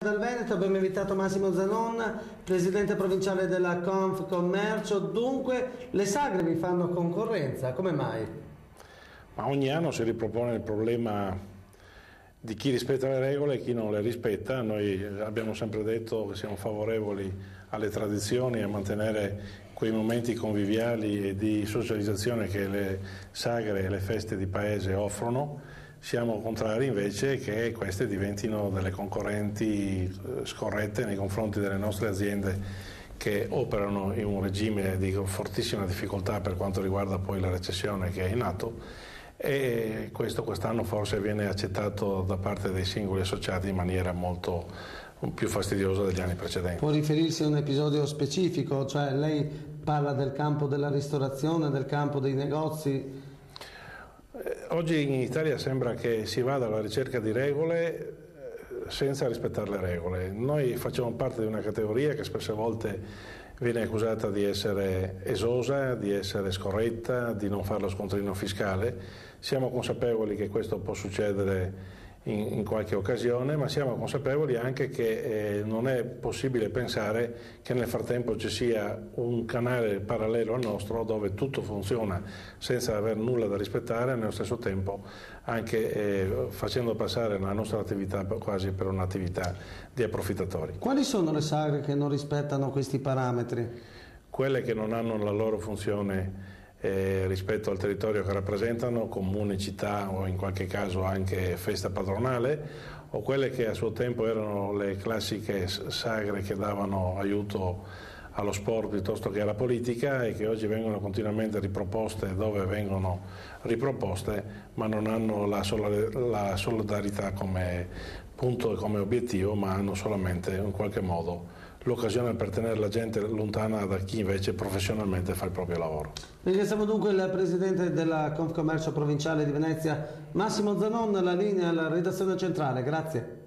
Dal Veneto abbiamo invitato Massimo Zanon, presidente provinciale della Confcommercio. Dunque le sagre vi fanno concorrenza, come mai? Ma ogni anno si ripropone il problema di chi rispetta le regole e chi non le rispetta. Noi abbiamo sempre detto che siamo favorevoli alle tradizioni, a mantenere quei momenti conviviali e di socializzazione che le sagre e le feste di paese offrono. Siamo contrari invece che queste diventino delle concorrenti scorrette nei confronti delle nostre aziende che operano in un regime di fortissima difficoltà per quanto riguarda poi la recessione che è in atto, e questo quest'anno forse viene accettato da parte dei singoli associati in maniera molto più fastidiosa degli anni precedenti. Può riferirsi a un episodio specifico, cioè lei parla del campo della ristorazione, del campo dei negozi? Oggi in Italia sembra che si vada alla ricerca di regole senza rispettare le regole. Noi facciamo parte di una categoria che spesse volte viene accusata di essere esosa, di essere scorretta, di non fare lo scontrino fiscale. Siamo consapevoli che questo può succedere in qualche occasione, ma siamo consapevoli anche che non è possibile pensare che nel frattempo ci sia un canale parallelo al nostro dove tutto funziona senza aver nulla da rispettare e nello stesso tempo anche facendo passare la nostra attività quasi per un'attività di approfittatori. Quali sono le sagre che non rispettano questi parametri? Quelle che non hanno la loro funzione rispetto al territorio che rappresentano, comune, città o in qualche caso anche festa patronale, o quelle che a suo tempo erano le classiche sagre che davano aiuto allo sport piuttosto che alla politica e che oggi vengono continuamente riproposte dove vengono riproposte, ma non hanno la solidarietà come punto e come obiettivo, ma hanno solamente in qualche modo l'occasione per tenere la gente lontana da chi invece professionalmente fa il proprio lavoro. Ringraziamo dunque il presidente della Confcommercio provinciale di Venezia, Massimo Zanon, la linea alla redazione centrale. Grazie.